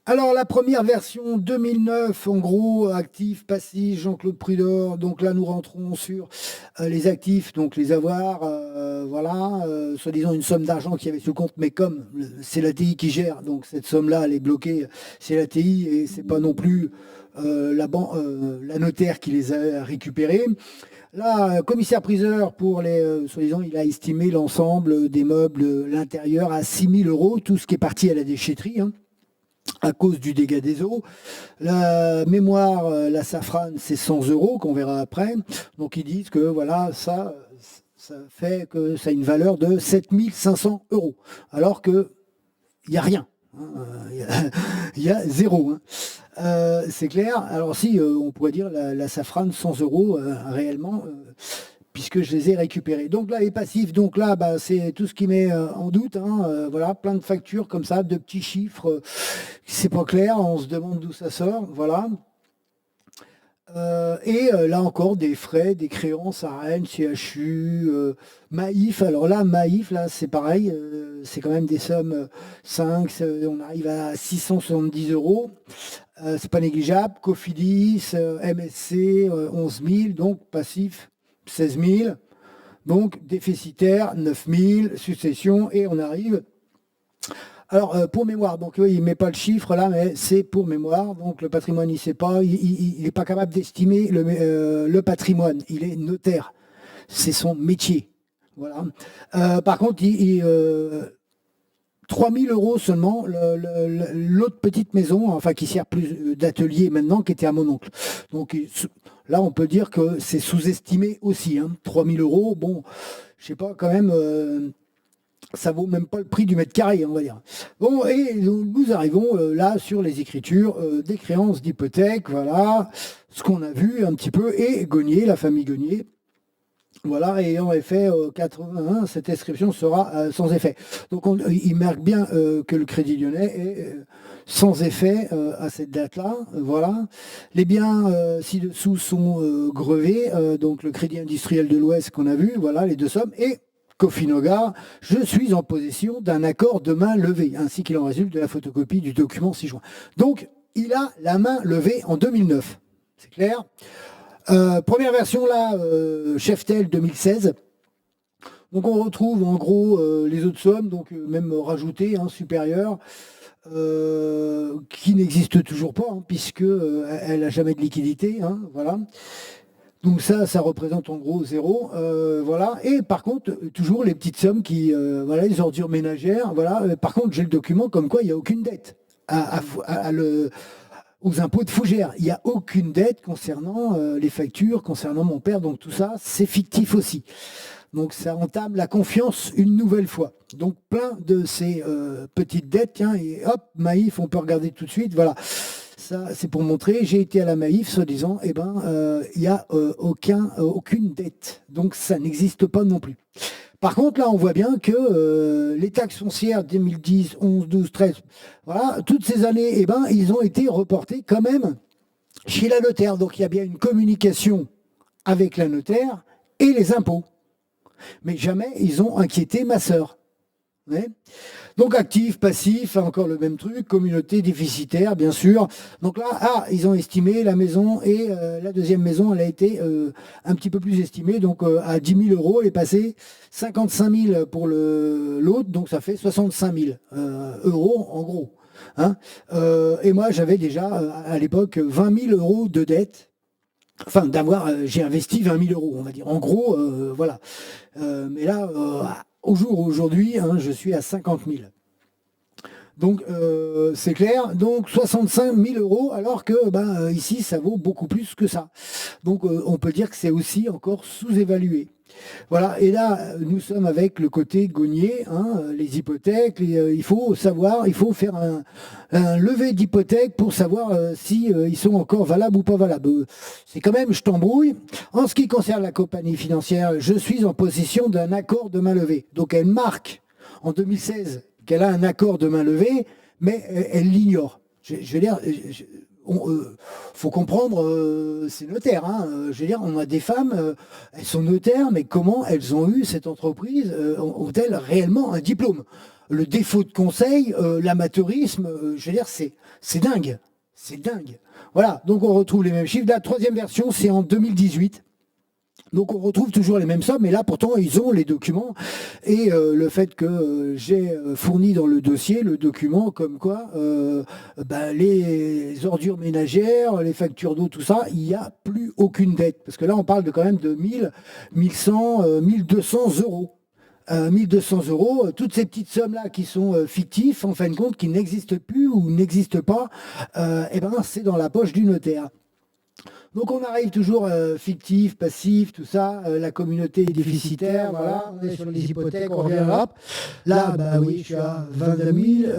Alors la première version 2009, en gros, actifs, passifs, Jean-Claude Prudor. Donc là, nous rentrons sur les actifs, donc les avoirs, voilà, soi-disant une somme d'argent qu'il y avait sur le compte, mais comme c'est la TI qui gère, donc cette somme-là, elle est bloquée, c'est la TI et c'est pas non plus la notaire qui les a récupérés. Là, commissaire-priseur, pour les soi-disant, il a estimé l'ensemble des meubles, l'intérieur, à 6 000 €, tout ce qui est parti à la déchetterie, hein, à cause du dégât des eaux. La mémoire, la safrane, c'est 100 € qu'on verra après. Donc ils disent que voilà, ça fait que ça a une valeur de 7 500 €, alors qu'il n'y a rien. Il y a zéro. Hein. C'est clair. Alors si, on pourrait dire la safrane 100 € réellement, puisque je les ai récupérés. Donc là, les passifs, donc là, c'est tout ce qui met en doute. Hein, voilà, plein de factures comme ça, de petits chiffres. C'est pas clair, on se demande d'où ça sort. Voilà. Et là encore, des frais, des créances à Rennes, CHU, Maïf. Alors là, Maïf, là, c'est pareil, c'est quand même des sommes 5, on arrive à 670 €. C'est pas négligeable. Cofidis, MSC, 11 000, donc passif 16 000, donc déficitaire 9 000, succession, et on arrive. Alors, pour mémoire, donc oui, il ne met pas le chiffre là, mais c'est pour mémoire. Donc le patrimoine, il ne sait pas, il n'est pas capable d'estimer le patrimoine. Il est notaire. C'est son métier. Voilà. Par contre, 3 000 € seulement, l'autre petite maison, enfin qui sert plus d'atelier maintenant, qui était à mon oncle. Donc là, on peut dire que c'est sous-estimé aussi. Hein. 3 000 €, bon, je sais pas, quand même, ça vaut même pas le prix du mètre carré, on va dire. Bon, et nous arrivons là sur les écritures des créances d'hypothèque, voilà, ce qu'on a vu un petit peu, et Gonier, la famille Gonier. Voilà, et en effet, 81, cette inscription sera sans effet. Donc il marque bien que le Crédit Lyonnais est sans effet à cette date-là. Voilà. Les biens ci-dessous sont grevés, donc le Crédit Industriel de l'Ouest qu'on a vu, voilà les deux sommes, et Cofinoga, je suis en possession d'un accord de main levée, ainsi qu'il en résulte de la photocopie du document 6 juin. Donc, il a la main levée en 2009. C'est clair. Première version, là, Cheftel 2016. Donc, on retrouve en gros les autres sommes, donc même rajoutées, hein, supérieures, qui n'existent toujours pas, hein, puisque elle n'a jamais de liquidité. Hein, voilà. Donc ça représente en gros 0. Voilà. Et par contre, toujours les petites sommes qui, voilà, les ordures ménagères. Voilà. Par contre, j'ai le document comme quoi il n'y a aucune dette aux impôts de Fougères. Il n'y a aucune dette concernant les factures, concernant mon père. Donc tout ça, c'est fictif aussi. Donc ça entame la confiance une nouvelle fois. Donc plein de ces petites dettes. Tiens, et hop, Maïf, on peut regarder tout de suite. Voilà. Ça, c'est pour montrer, j'ai été à la Maïf, soi-disant, il n'y a aucune dette. Donc, ça n'existe pas non plus. Par contre, là, on voit bien que les taxes foncières 2010, 11, 12, 13, voilà, toutes ces années, ils ont été reportés quand même chez la notaire. Donc, il y a bien une communication avec la notaire et les impôts. Mais jamais ils ont inquiété ma sœur. Ouais. Donc actif, passif, encore le même truc, communauté déficitaire, bien sûr. Donc là, ils ont estimé la maison et la deuxième maison, elle a été un petit peu plus estimée, donc à 10 000 €, elle est passée 55 000 pour l'autre, donc ça fait 65 000 € en gros. Hein. Et moi, j'avais déjà à l'époque 20 000 € de dette. Enfin, j'ai investi 20 000 euros, on va dire. En gros, voilà. Mais là, aujourd'hui, hein, je suis à 50 000. Donc, c'est clair. Donc, 65 000 euros, alors que ici, ça vaut beaucoup plus que ça. Donc, on peut dire que c'est aussi encore sous-évalué. Voilà, et là, nous sommes avec le côté gagné, hein, les hypothèques. Il faut savoir, il faut faire un levé d'hypothèque pour savoir si ils sont encore valables ou pas valables. C'est quand même, je t'embrouille. En ce qui concerne la compagnie financière, je suis en possession d'un accord de main levée. Donc, elle marque en 2016 qu'elle a un accord de main levée, mais elle l'ignore. Je veux dire, faut comprendre, c'est notaire. Hein, je veux dire, on a des femmes, elles sont notaires, mais comment elles ont eu cette entreprise ont-elles réellement un diplôme? Le défaut de conseil, l'amateurisme, je veux dire, c'est dingue. C'est dingue. Voilà, donc on retrouve les mêmes chiffres. La troisième version, c'est en 2018. Donc on retrouve toujours les mêmes sommes, mais là pourtant ils ont les documents et le fait que j'ai fourni dans le dossier le document comme quoi les ordures ménagères, les factures d'eau, tout ça, il n'y a plus aucune dette. Parce que là on parle quand même de 1000, 1100, 1200 euros. 1200 euros, toutes ces petites sommes-là qui sont fictives, en fin de compte, qui n'existent plus ou n'existent pas, c'est dans la poche du notaire. Donc on arrive toujours fictif, passif, tout ça, la communauté est déficitaire, voilà, on est sur les hypothèques, on revient là. Là, oui, je suis à 22 000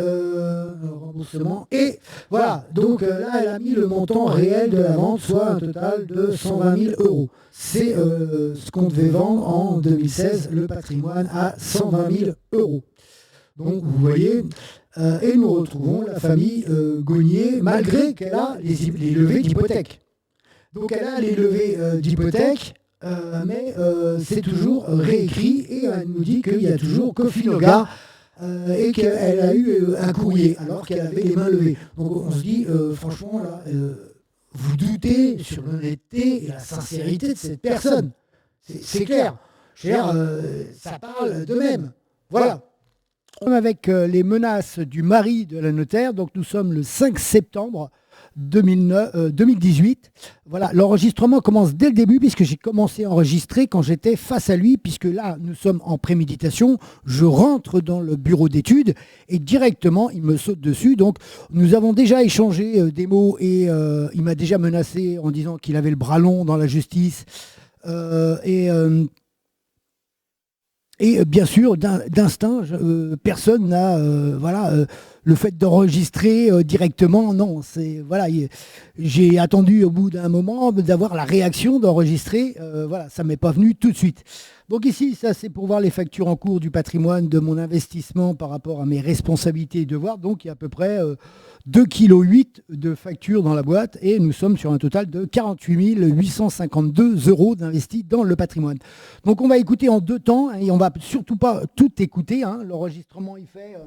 remboursement. Et voilà, donc là, elle a mis le montant réel de la vente, soit un total de 120 000 euros. C'est ce qu'on devait vendre en 2016, le patrimoine à 120 000 euros. Donc vous voyez, et nous retrouvons la famille Gagné, malgré qu'elle a les levées d'hypothèques. Donc elle a les levées d'hypothèques, mais c'est toujours réécrit et elle nous dit qu'il y a toujours Cofinoga et qu'elle a eu un courrier alors qu'elle avait les mains levées. Donc on se dit, franchement, là, vous doutez sur l'honnêteté et la sincérité de cette personne. C'est clair. Je veux dire, ça parle d'eux-mêmes. Voilà. Avec les menaces du mari de la notaire, donc nous sommes le 5 septembre 2018. Voilà, l'enregistrement commence dès le début puisque j'ai commencé à enregistrer quand j'étais face à lui, puisque là, nous sommes en préméditation. Je rentre dans le bureau d'études et directement, il me saute dessus. Donc, nous avons déjà échangé des mots et il m'a déjà menacé en disant qu'il avait le bras long dans la justice. Et bien sûr, d'instinct, personne n'a, le fait d'enregistrer directement, non. J'ai attendu au bout d'un moment d'avoir la réaction d'enregistrer. Ça m'est pas venu tout de suite. Donc ici, ça c'est pour voir les factures en cours du patrimoine de mon investissement par rapport à mes responsabilités et devoirs. Donc il y a à peu près 2,8 kg de factures dans la boîte et nous sommes sur un total de 48 852 euros d'investis dans le patrimoine. Donc on va écouter en deux temps et on va surtout pas tout écouter. Hein. L'enregistrement il fait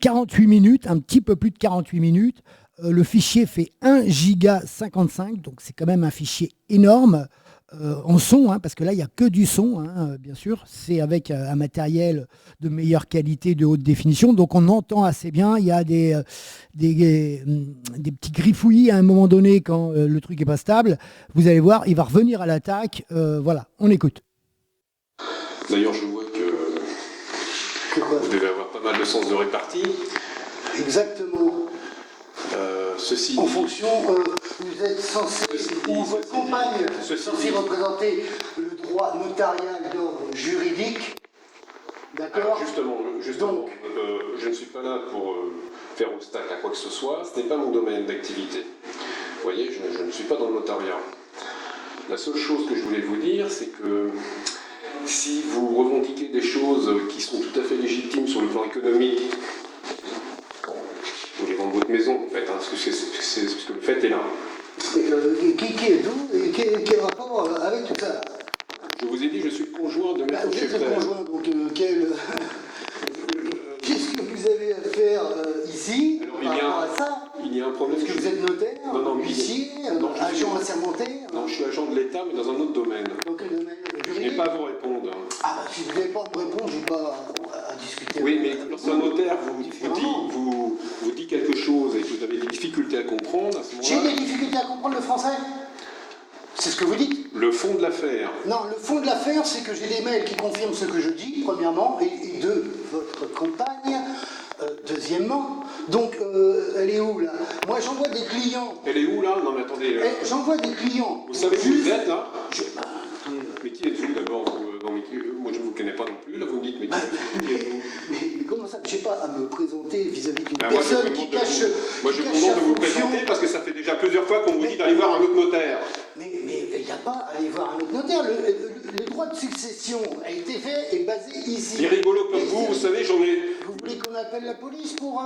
48 minutes, un petit peu plus de 48 minutes. Le fichier fait 1,55 giga, donc c'est quand même un fichier énorme. En son, parce que là, il n'y a que du son, bien sûr. C'est avec un matériel de meilleure qualité, de haute définition. Donc, on entend assez bien. Il y a des petits griffouillis à un moment donné quand le truc n'est pas stable. Vous allez voir, il va revenir à l'attaque. Voilà, on écoute. D'ailleurs, je vois que vous devez avoir pas mal de sens de répartie. Exactement. Ceci en fonction, vous êtes censé, ou votre compagne est censée représenter le droit notarial d'ordre juridique. D'accord. Justement, donc, je ne suis pas là pour faire obstacle à quoi que ce soit. Ce n'est pas mon domaine d'activité. Vous voyez, je ne suis pas dans le notariat. La seule chose que je voulais vous dire, c'est que si vous revendiquez des choses qui sont tout à fait légitimes sur le plan économique, vous voulez vendre votre maison, en fait, parce que le fait est là. Qui est d'où et quel rapport avec tout ça? Je vous ai dit, je suis le conjoint de Maître Schefter. Vous êtes le conjoint, donc qu'est-ce que vous avez à faire ici par rapport à ça? Il y a un problème. Est-ce que vous êtes notaire, huissier, agent assermenté? Non, je suis agent de l'État, mais dans un autre domaine. Donc le domaine je juridique? n'ai pas à vous répondre. Ah bah si vous n'avez pas à me répondre, je n'ai pas à discuter. Oui, mais lorsqu'un notaire vous dit quelque chose et que vous avez des difficultés à comprendre, à ce moment-là... J'ai des difficultés à comprendre le français? C'est ce que vous dites? Le fond de l'affaire. Non, le fond de l'affaire, c'est que j'ai des mails qui confirment ce que je dis, premièrement, et de votre compagne, deuxièmement. Donc, elle est où, là? Moi, j'envoie des clients. Elle est où, là? Non, mais attendez. J'envoie des clients. Vous savez où vous êtes, là? Je- Mais qui êtes-vous, d'abord? Moi, je ne vous connais pas non plus. Là, vous me dites, mais qui êtes-vous? Mais comment ça? Je n'ai pas à me présenter vis-à-vis d'une Ben, personne qui cache. Moi, je qui vous cache demande sa de vous fonction. présenter parce que ça fait déjà plusieurs fois qu'on vous dit d'aller voir un autre notaire. Mais il n'y a pas à aller voir un autre notaire. Le droit de succession a été fait et basé ici. Les rigolos comme vous savez, j'en ai. Vous voulez qu'on appelle la police pour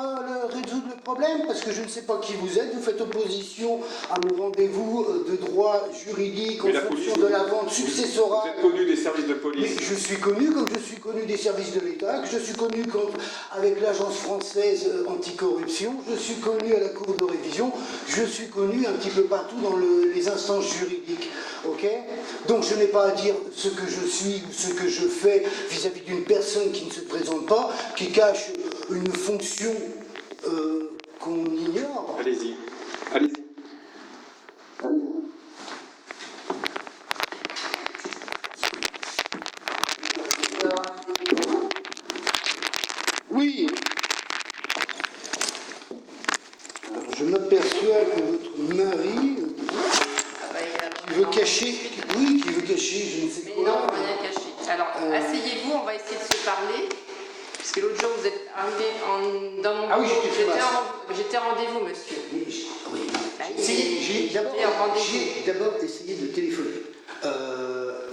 résoudre le problème? Parce que je ne sais pas qui vous êtes. Vous faites opposition à mon rendez-vous de droit juridique en Mais la fonction police, de la vente successorale. Vous êtes connu des services de Mais police. je suis connu comme je suis connu des services de l'État, que je suis connu avec l'agence française anticorruption, je suis connu à la cour de révision, je suis connu un petit peu partout dans les instances juridiques. Ok? Donc je n'ai pas à dire ce que je suis ou ce que je fais vis-à-vis d'une personne qui ne se présente pas, qui cache une fonction qu'on ignore. Allez-y. Allez-y. Oui. Alors, je m'aperçois que votre mari qui veut cacher, oui, qui veut cacher, je ne sais Mais quoi. non, rien caché. Alors, asseyez-vous, on va essayer de se parler. Puisque l'autre jour, vous êtes arrivé dans mon Ah oui, bureau. j'étais en rendez-vous, monsieur. Oui. Bah, J'ai j'étais en rendez-vous. d'abord essayé de téléphoner.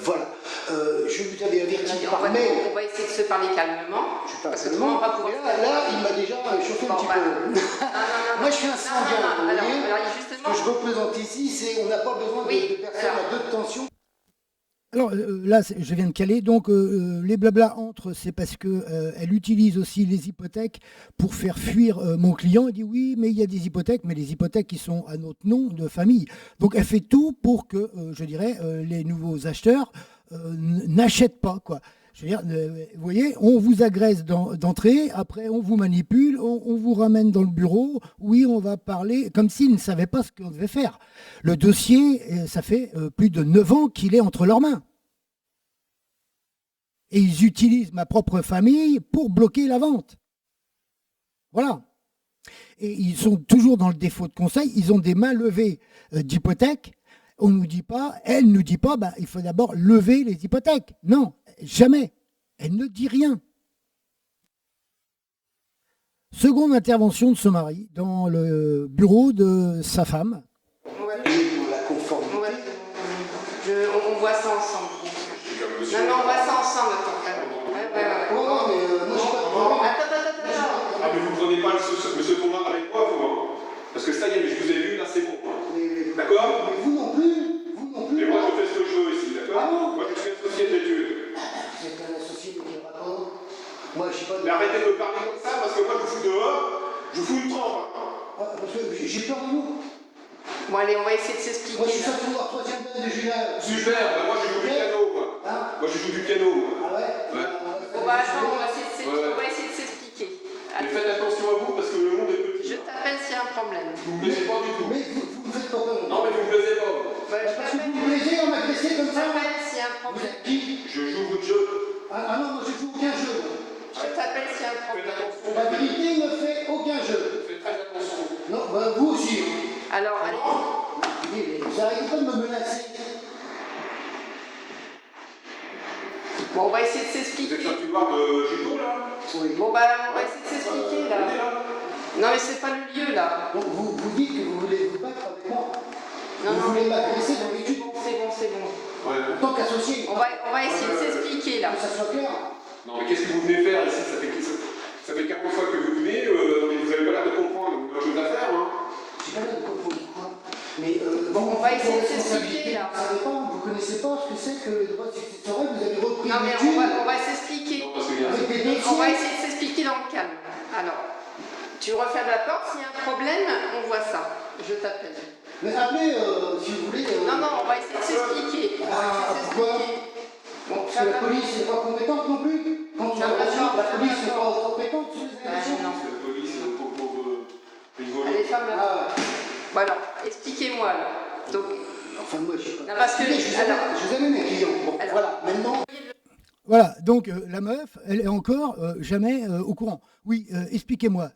Voilà. Je vous avais averti On par va, mail. on va essayer de se parler calmement. Je parle Parce que tout le monde va pouvoir. là, il m'a déjà chauffé un Bon, petit bah, peu. non. Moi, je suis un sanguin. vous voyez. Alors, Ce justement. que je représente ici, c'est on n'a pas besoin de personnes à deux tensions. Alors là, je viens de caler. Donc les blabla entrent, c'est parce que elle utilise aussi les hypothèques pour faire fuir mon client. Elle dit oui, mais il y a des hypothèques, mais les hypothèques qui sont à notre nom de famille. Donc elle fait tout pour que, je dirais, les nouveaux acheteurs n'achètent pas, quoi. Je veux dire, vous voyez, on vous agresse d'entrée, après on vous manipule, on vous ramène dans le bureau, oui, on va parler, comme s'ils ne savaient pas ce qu'on devait faire. Le dossier, ça fait plus de 9 ans qu'il est entre leurs mains. Et ils utilisent ma propre famille pour bloquer la vente. Voilà. Et ils sont toujours dans le défaut de conseil, ils ont des mains levées d'hypothèques. On ne nous dit pas, elle ne nous dit pas, il faut d'abord lever les hypothèques. Non, jamais. Elle ne dit rien. Seconde intervention de ce mari dans le bureau de sa femme. Ouais. La conformité. Ouais. On voit ça ensemble. Non, on voit ça ensemble. Ouais. Oh, mais moi, je suis pas de problème. Attends. Ah, mais vous prenez pas monsieur Thomas avec moi, vous, hein? Parce que ça y est, mais je vous ai vu, là, c'est bon. D'accord? Mais vous non plus. Mais moi, je fais ce que je veux ici, d'accord? Ah bon? Moi, je suis associé d'études. Vous êtes un associé de quel rapport? Moi, je suis pas de... Mais arrêtez de me parler comme ça, parce que moi, je vous fous dehors, je vous fous une trempe. Ah, parce que j'ai peur de vous. Bon, allez, on va essayer de Moi, je suis s'expliquer. sorti voir troisième dame de Julien. Super, bah, moi, je joue du piano, moi. Hein? Moi, je joue du piano, moi. Ah ouais? Ouais. Bon, bah, attends, on va essayer de s'expliquer. Mais faites attention à vous, parce que le monde est petit. Je t'appelle s'il y a un problème. Vous me plaisez pas du tout. Mais vous me faites pas peur. Non, mais vous me plaisez pas. Je Parce que vous me plaisez à m'agresser comme ça. t'appelle s'il y a un Vous problème. êtes qui? Je joue votre jeu. Ah non, moi je joue aucun jeu. Je t'appelle s'il y a un Faites problème. attention. La vérité ne fait aucun jeu. Faites très attention. Non, bah vous aussi. Alors, allez. Vous arrêtez pas de me menacer. Bon, on va essayer de Vous s'expliquer. êtes un tutoir de judo, là? Oui. Bon, bah, on va essayer de s'expliquer, là. Venez, là. Non, mais c'est pas le lieu, là. Donc vous dites que vous voulez vous battre avec moi. Non, Vous voulez m'agresser dans c'est l'étude. bon, c'est bon. Ouais. En tant qu'associé. On va essayer de s'expliquer, là. Que ça soit clair. Non, mais qu'est-ce que vous venez faire ici? Ça fait 40 fois que vous venez, mais vous avez pas l'air de comprendre. Vous avez autre chose à faire, hein? J'ai pas l'air de comprendre quoi. Mais Bon, on va essayer de responsabilité, s'expliquer, là. Vous savez pas, vous connaissez pas ce que c'est que le droit de successoral, vous avez repris Non, mais l'étude on va s'expliquer. Non, parce qu'il y a... avec des On va dossiers. essayer de s'expliquer dans le calme. Alors, tu refermes la porte, s'il y a un problème, on voit ça. Je t'appelle. Mais appelez, si vous voulez. Non, on va essayer de s'expliquer. On va essayer de pourquoi? s'expliquer. Bon, Parce que ferme la la police n'est pas compétente non plus. Quand on Ferme la porte, la ferme police la n'est porte. pas compétente sur les élections. Non. La police, pour une volée. Allez, ferme la porte. Ah, Bon, alors, expliquez-moi, là. Donc, Enfin, moi, je suis pas... Non, parce que... Je vous amène mes clients. Bon, Alors, voilà, maintenant... Voilà, donc la meuf, elle est encore jamais au courant. Oui, expliquez-moi,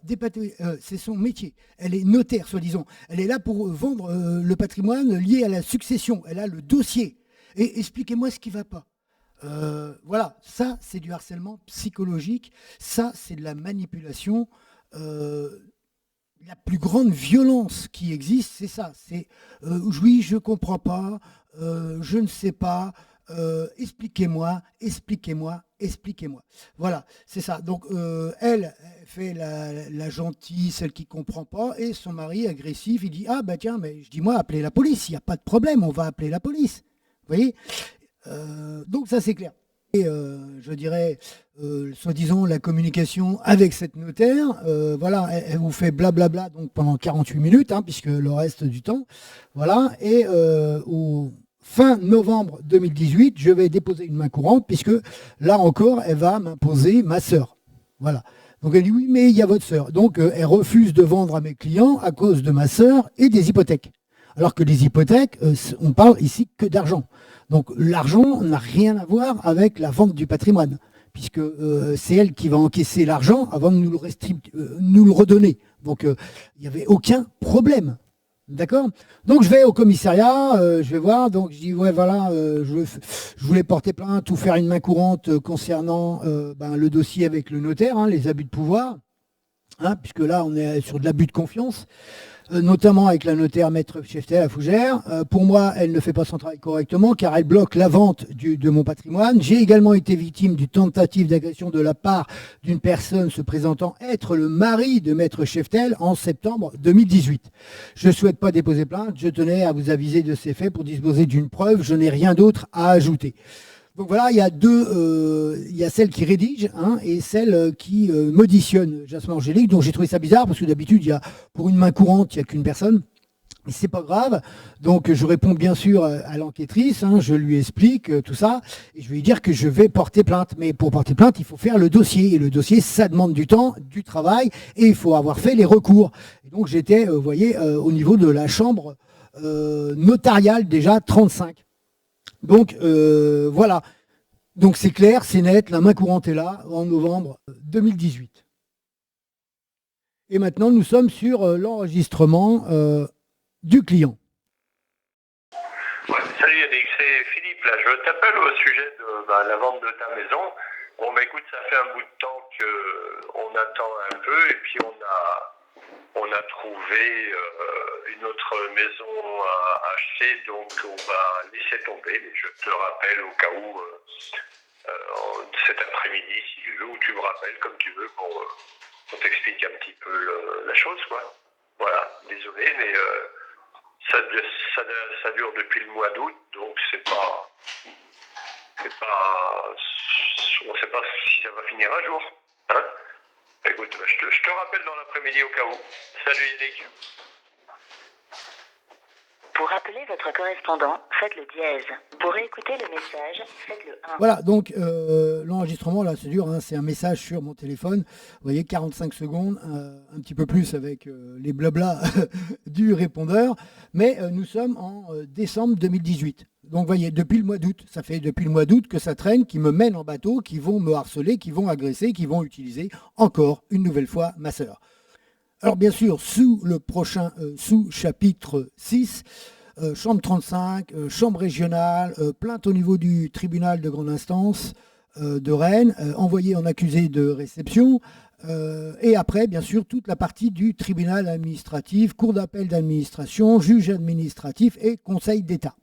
c'est son métier. Elle est notaire, soi-disant. Elle est là pour vendre le patrimoine lié à la succession. Elle a le dossier. Et expliquez-moi ce qui ne va pas. Voilà, ça, c'est du harcèlement psychologique. Ça, c'est de la manipulation. La plus grande violence qui existe, c'est ça. C'est oui, je ne comprends pas, je ne sais pas. Expliquez-moi. Voilà, c'est ça. Donc, elle fait la gentille, celle qui comprend pas, et son mari agressif, il dit, ah bah tiens, mais je dis moi, appelez la police, il n'y a pas de problème, on va appeler la police. Vous voyez, donc ça c'est clair. Et je dirais, soi-disant, la communication avec cette notaire, voilà, elle vous fait blablabla donc pendant 48 minutes, hein, puisque le reste du temps, voilà, et au fin novembre 2018, je vais déposer une main courante, puisque là encore, elle va m'imposer ma sœur. Voilà. Donc elle dit oui, mais il y a votre sœur. Donc elle refuse de vendre à mes clients à cause de ma sœur et des hypothèques. Alors que les hypothèques, on parle ici que d'argent. Donc l'argent n'a rien à voir avec la vente du patrimoine, puisque c'est elle qui va encaisser l'argent avant de nous le redonner. Donc il n'y avait aucun problème. D'accord. Donc je vais au commissariat, je vais voir, donc je dis ouais voilà, je voulais porter plainte ou faire une main courante concernant le dossier avec le notaire, hein, les abus de pouvoir, hein, puisque là on est sur de l'abus de confiance. Notamment avec la notaire maître Cheftel à Fougères. Pour moi, elle ne fait pas son travail correctement car elle bloque la vente de mon patrimoine. J'ai également été victime d'une tentative d'agression de la part d'une personne se présentant être le mari de maître Cheftel en septembre 2018. Je ne souhaite pas déposer plainte, je tenais à vous aviser de ces faits pour disposer d'une preuve, je n'ai rien d'autre à ajouter. Donc voilà, il y a il y a celle qui rédige, hein, et celle qui moditionne Jasmin Angélique. Donc j'ai trouvé ça bizarre parce que d'habitude, pour une main courante, il n'y a qu'une personne. Mais c'est pas grave. Donc je réponds bien sûr à l'enquêtrice, hein, je lui explique tout ça, et je vais lui dire que je vais porter plainte. Mais pour porter plainte, il faut faire le dossier. Et le dossier, ça demande du temps, du travail, et il faut avoir fait les recours. Et donc j'étais, vous voyez, au niveau de la chambre notariale déjà 35. Donc voilà, donc c'est clair, c'est net, la main courante est là en novembre 2018. Et maintenant nous sommes sur l'enregistrement du client. Ouais, salut Yannick, c'est Philippe là, je t'appelle au sujet de la vente de ta maison. Bon bah écoute, ça fait un bout de temps qu'on attend un peu et puis on a trouvé une autre maison à acheter, donc on va laisser tomber. Mais je te rappelle au cas où cet après-midi, si tu veux, ou tu me rappelles comme tu veux, on t'explique un petit peu la chose, quoi. Voilà, désolé, mais ça dure depuis le mois d'août, donc on sait pas si ça va finir un jour, hein. Écoute, je te rappelle dans l'après-midi au cas où. Salut Yannick. Pour appeler votre correspondant, faites le dièse. Pour écouter le message, faites le 1. Voilà, donc l'enregistrement, là, c'est dur, hein, c'est un message sur mon téléphone. Vous voyez, 45 secondes, un petit peu plus avec les blablas du répondeur. Mais nous sommes en décembre 2018. Donc, vous voyez, depuis le mois d'août, ça fait depuis le mois d'août que ça traîne, qui me mènent en bateau, qui vont me harceler, qui vont agresser, qui vont utiliser encore une nouvelle fois ma sœur. Alors bien sûr, sous le prochain sous-chapitre 6, chambre 35, chambre régionale, plainte au niveau du tribunal de grande instance de Rennes, envoyé en accusé de réception, et après, bien sûr, toute la partie du tribunal administratif, cour d'appel d'administration, juge administratif et conseil d'État.